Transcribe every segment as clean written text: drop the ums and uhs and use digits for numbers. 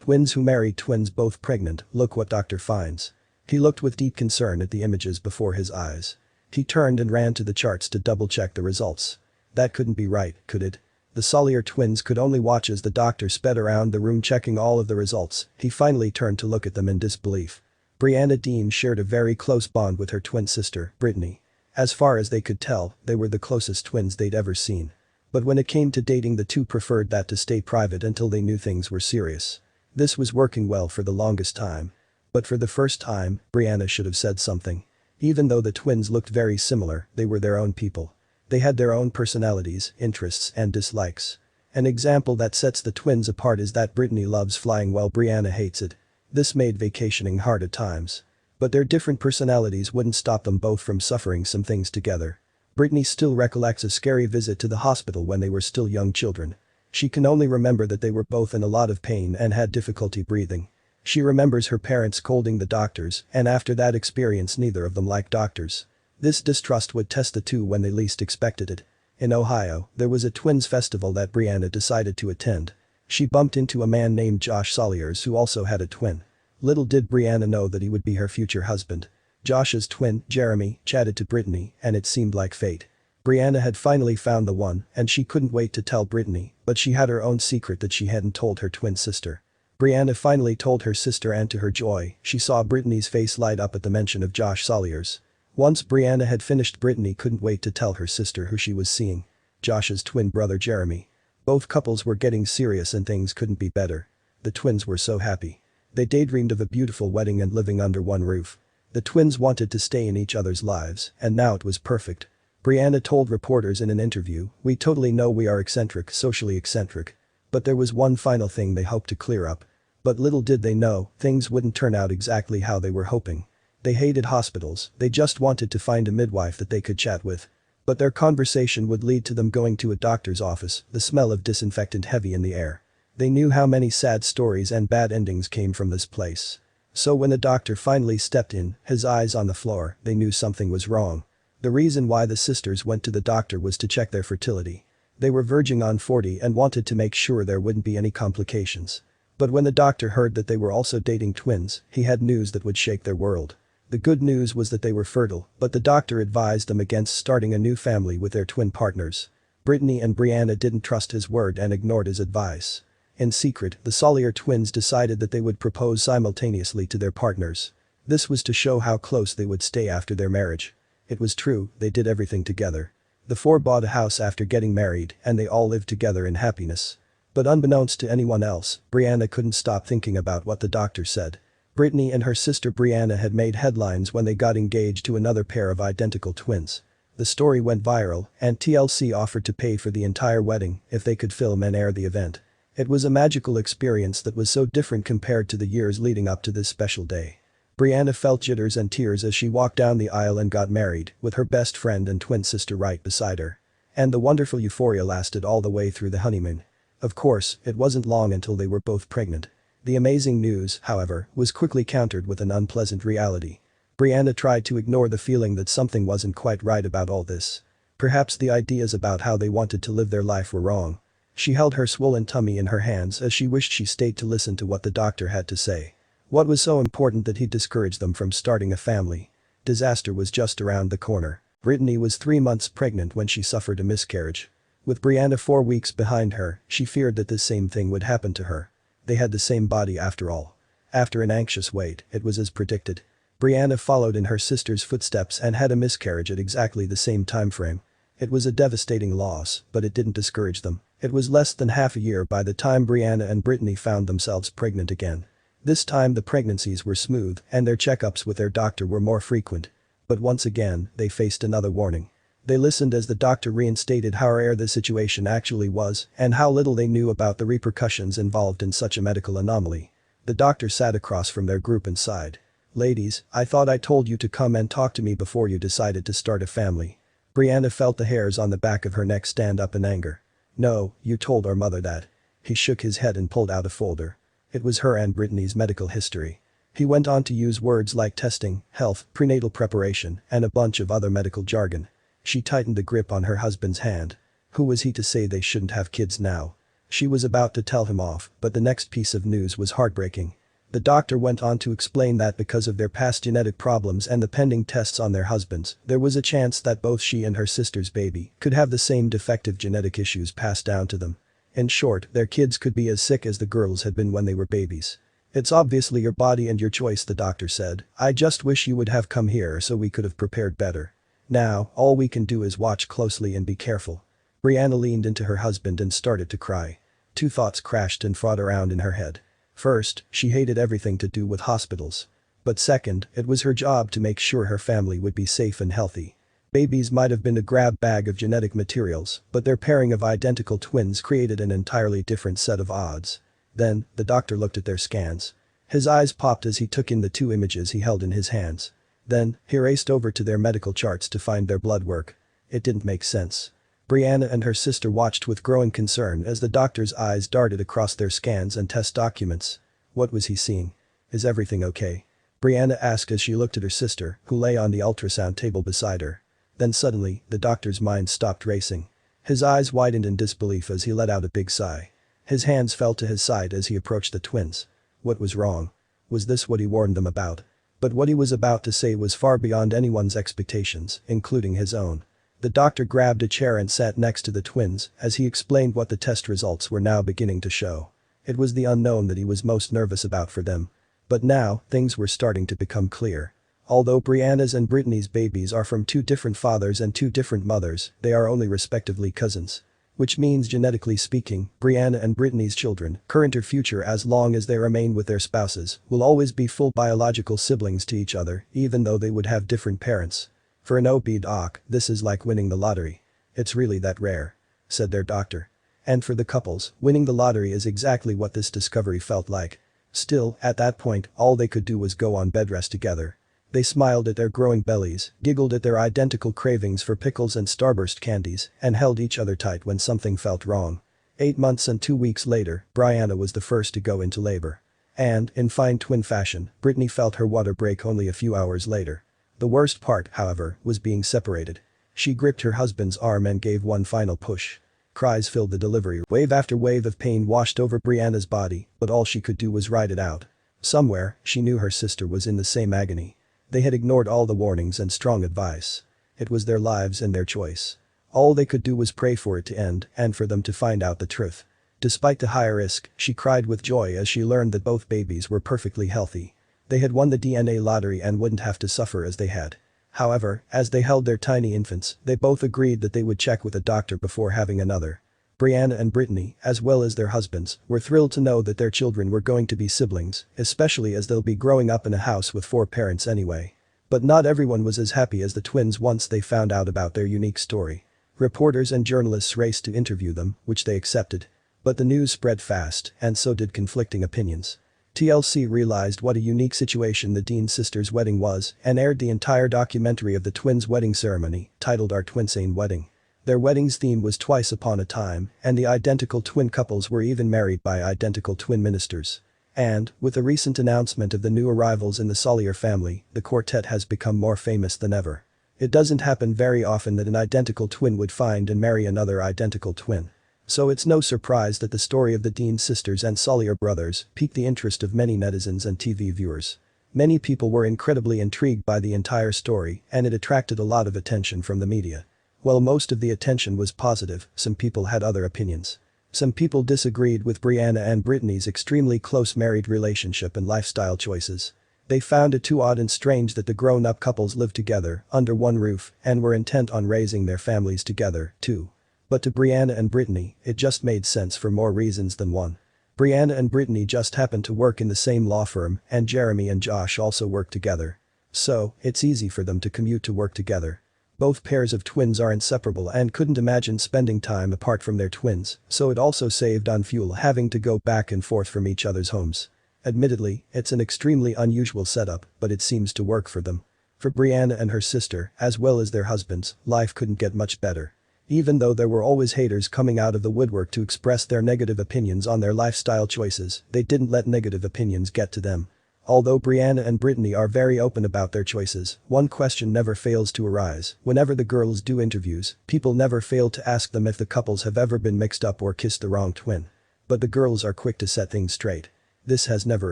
Twins who married twins both pregnant, look what doctor finds. He looked with deep concern at the images before his eyes. He turned and ran to the charts to double-check the results. That couldn't be right, could it? The Solier twins could only watch as the doctor sped around the room checking all of the results. He finally turned to look at them in disbelief. Brianna Dean shared a very close bond with her twin sister, Brittany. As far as they could tell, they were the closest twins they'd ever seen. But when it came to dating, the two preferred that to stay private until they knew things were serious. This was working well for the longest time. But for the first time, Brianna should have said something. Even though the twins looked very similar, they were their own people. They had their own personalities, interests, and dislikes. An example that sets the twins apart is that Brittany loves flying while Brianna hates it. This made vacationing hard at times. But their different personalities wouldn't stop them both from suffering some things together. Brittany still recollects a scary visit to the hospital when they were still young children. She can only remember that they were both in a lot of pain and had difficulty breathing. She remembers her parents scolding the doctors, and after that experience neither of them liked doctors. This distrust would test the two when they least expected it. In Ohio, there was a twins festival that Brianna decided to attend. She bumped into a man named Josh Soliers who also had a twin. Little did Brianna know that he would be her future husband. Josh's twin, Jeremy, chatted to Brittany, and it seemed like fate. Brianna had finally found the one, and she couldn't wait to tell Brittany, but she had her own secret that she hadn't told her twin sister. Brianna finally told her sister, and to her joy, she saw Brittany's face light up at the mention of Josh Soliers. Once Brianna had finished, Brittany couldn't wait to tell her sister who she was seeing. Josh's twin brother Jeremy. Both couples were getting serious and things couldn't be better. The twins were so happy. They daydreamed of a beautiful wedding and living under one roof. The twins wanted to stay in each other's lives, and now it was perfect. Brianna told reporters in an interview, "We totally know we are eccentric, socially eccentric. But there was one final thing they hoped to clear up." But little did they know, things wouldn't turn out exactly how they were hoping. They hated hospitals, they just wanted to find a midwife that they could chat with. But their conversation would lead to them going to a doctor's office, the smell of disinfectant heavy in the air. They knew how many sad stories and bad endings came from this place. So when the doctor finally stepped in, his eyes on the floor, they knew something was wrong. The reason why the sisters went to the doctor was to check their fertility. They were verging on 40 and wanted to make sure there wouldn't be any complications. But when the doctor heard that they were also dating twins, he had news that would shake their world. The good news was that they were fertile, but the doctor advised them against starting a new family with their twin partners. Brittany and Brianna didn't trust his word and ignored his advice. In secret, the Solier twins decided that they would propose simultaneously to their partners. This was to show how close they would stay after their marriage. It was true, they did everything together. The four bought a house after getting married, and they all lived together in happiness. But unbeknownst to anyone else, Brianna couldn't stop thinking about what the doctor said. Brittany and her sister Brianna had made headlines when they got engaged to another pair of identical twins. The story went viral, and TLC offered to pay for the entire wedding if they could film and air the event. It was a magical experience that was so different compared to the years leading up to this special day. Brianna felt jitters and tears as she walked down the aisle and got married, with her best friend and twin sister right beside her. And the wonderful euphoria lasted all the way through the honeymoon. Of course, it wasn't long until they were both pregnant. The amazing news, however, was quickly countered with an unpleasant reality. Brianna tried to ignore the feeling that something wasn't quite right about all this. Perhaps the ideas about how they wanted to live their life were wrong. She held her swollen tummy in her hands as she wished she stayed to listen to what the doctor had to say. What was so important that he discouraged them from starting a family? Disaster was just around the corner. Brittany was 3 months pregnant when she suffered a miscarriage. With Brianna 4 weeks behind her, she feared that the same thing would happen to her. They had the same body after all. After an anxious wait, it was as predicted. Brianna followed in her sister's footsteps and had a miscarriage at exactly the same time frame. It was a devastating loss, but it didn't discourage them. It was less than half a year by the time Brianna and Brittany found themselves pregnant again. This time the pregnancies were smooth and their checkups with their doctor were more frequent. But once again, they faced another warning. They listened as the doctor reinstated how rare the situation actually was and how little they knew about the repercussions involved in such a medical anomaly. The doctor sat across from their group and sighed. "Ladies, I thought I told you to come and talk to me before you decided to start a family." Brianna felt the hairs on the back of her neck stand up in anger. "No, you told our mother that." He shook his head and pulled out a folder. It was her and Brittany's medical history. He went on to use words like testing, health, prenatal preparation, and a bunch of other medical jargon. She tightened the grip on her husband's hand. Who was he to say they shouldn't have kids now? She was about to tell him off, but the next piece of news was heartbreaking. The doctor went on to explain that because of their past genetic problems and the pending tests on their husbands, there was a chance that both she and her sister's baby could have the same defective genetic issues passed down to them. In short, their kids could be as sick as the girls had been when they were babies. It's obviously your body and your choice, the doctor said. I just wish you would have come here so we could have prepared better. Now, all we can do is watch closely and be careful. Brianna leaned into her husband and started to cry. Two thoughts crashed and fought around in her head. First, she hated everything to do with hospitals. But second, it was her job to make sure her family would be safe and healthy. Babies might have been a grab bag of genetic materials, but their pairing of identical twins created an entirely different set of odds. Then, the doctor looked at their scans. His eyes popped as he took in the two images he held in his hands. Then, he raced over to their medical charts to find their blood work. It didn't make sense. Brianna and her sister watched with growing concern as the doctor's eyes darted across their scans and test documents. What was he seeing? Is everything okay? Brianna asked as she looked at her sister, who lay on the ultrasound table beside her. Then suddenly, the doctor's mind stopped racing. His eyes widened in disbelief as he let out a big sigh. His hands fell to his side as he approached the twins. What was wrong? Was this what he warned them about? But what he was about to say was far beyond anyone's expectations, including his own. The doctor grabbed a chair and sat next to the twins as he explained what the test results were now beginning to show. It was the unknown that he was most nervous about for them. But now, things were starting to become clear. Although Brianna's and Brittany's babies are from two different fathers and two different mothers, they are only respectively cousins. Which means, genetically speaking, Brianna and Brittany's children, current or future as long as they remain with their spouses, will always be full biological siblings to each other, even though they would have different parents. For an OB-doc, this is like winning the lottery. It's really that rare, said their doctor. And for the couples, winning the lottery is exactly what this discovery felt like. Still, at that point, all they could do was go on bed rest together. They smiled at their growing bellies, giggled at their identical cravings for pickles and Starburst candies, and held each other tight when something felt wrong. 8 months and 2 weeks later, Brianna was the first to go into labor. And, in fine twin fashion, Brittany felt her water break only a few hours later. The worst part, however, was being separated. She gripped her husband's arm and gave one final push. Cries filled the delivery. Wave after wave of pain washed over Brianna's body, but all she could do was ride it out. Somewhere, she knew her sister was in the same agony. They had ignored all the warnings and strong advice. It was their lives and their choice. All they could do was pray for it to end and for them to find out the truth. Despite the high risk, she cried with joy as she learned that both babies were perfectly healthy. They had won the DNA lottery and wouldn't have to suffer as they had. However, as they held their tiny infants, they both agreed that they would check with a doctor before having another. Brianna and Brittany, as well as their husbands, were thrilled to know that their children were going to be siblings, especially as they'll be growing up in a house with 4 parents anyway. But not everyone was as happy as the twins once they found out about their unique story. Reporters and journalists raced to interview them, which they accepted. But the news spread fast, and so did conflicting opinions. TLC realized what a unique situation the Dean sisters' wedding was and aired the entire documentary of the twins' wedding ceremony, titled Our Twinsane Wedding. Their wedding's theme was Twice Upon a Time, and the identical twin couples were even married by identical twin ministers. And, with the recent announcement of the new arrivals in the Solier family, the quartet has become more famous than ever. It doesn't happen very often that an identical twin would find and marry another identical twin. So it's no surprise that the story of the Dean sisters and Solier brothers piqued the interest of many netizens and TV viewers. Many people were incredibly intrigued by the entire story, and it attracted a lot of attention from the media. While most of the attention was positive, some people had other opinions. Some people disagreed with Brianna and Brittany's extremely close married relationship and lifestyle choices. They found it too odd and strange that the grown-up couples lived together, under one roof, and were intent on raising their families together, too. But to Brianna and Brittany, it just made sense for more reasons than one. Brianna and Brittany just happened to work in the same law firm, and Jeremy and Josh also work together. So, it's easy for them to commute to work together. Both pairs of twins are inseparable and couldn't imagine spending time apart from their twins, so it also saved on fuel having to go back and forth from each other's homes. Admittedly, it's an extremely unusual setup, but it seems to work for them. For Brianna and her sister, as well as their husbands, life couldn't get much better. Even though there were always haters coming out of the woodwork to express their negative opinions on their lifestyle choices, they didn't let negative opinions get to them. Although Brianna and Brittany are very open about their choices, one question never fails to arise. Whenever the girls do interviews, people never fail to ask them if the couples have ever been mixed up or kissed the wrong twin. But the girls are quick to set things straight. This has never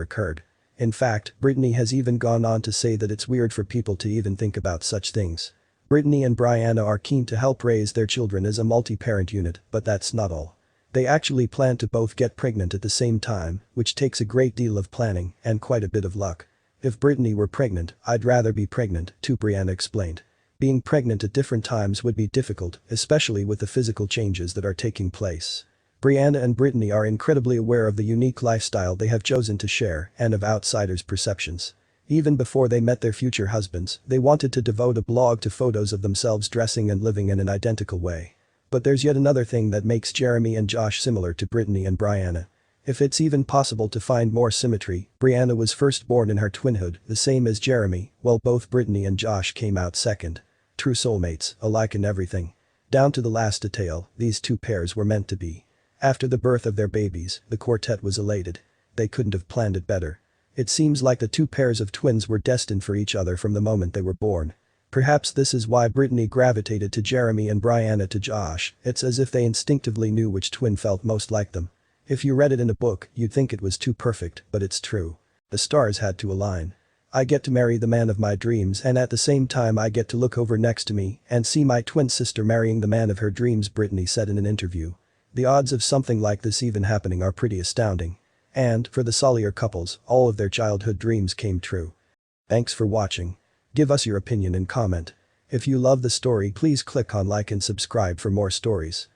occurred. In fact, Brittany has even gone on to say that it's weird for people to even think about such things. Brittany and Brianna are keen to help raise their children as a multi-parent unit, but that's not all. They actually plan to both get pregnant at the same time, which takes a great deal of planning and quite a bit of luck. If Brittany were pregnant, I'd rather be pregnant, too, Brianna explained. Being pregnant at different times would be difficult, especially with the physical changes that are taking place. Brianna and Brittany are incredibly aware of the unique lifestyle they have chosen to share and of outsiders' perceptions. Even before they met their future husbands, they wanted to devote a blog to photos of themselves dressing and living in an identical way. But there's yet another thing that makes Jeremy and Josh similar to Brittany and Brianna. If it's even possible to find more symmetry, Brianna was first born in her twinhood, the same as Jeremy, while both Brittany and Josh came out second. True soulmates, alike in everything. Down to the last detail, these two pairs were meant to be. After the birth of their babies, the quartet was elated. They couldn't have planned it better. It seems like the two pairs of twins were destined for each other from the moment they were born. Perhaps this is why Brittany gravitated to Jeremy and Brianna to Josh. It's as if they instinctively knew which twin felt most like them. If you read it in a book, you'd think it was too perfect, but it's true. The stars had to align. I get to marry the man of my dreams, and at the same time I get to look over next to me and see my twin sister marrying the man of her dreams, Brittany said in an interview. The odds of something like this even happening are pretty astounding. And, for the Solier couples, all of their childhood dreams came true. Thanks for watching. Give us your opinion and comment. If you love the story, please click on like and subscribe for more stories.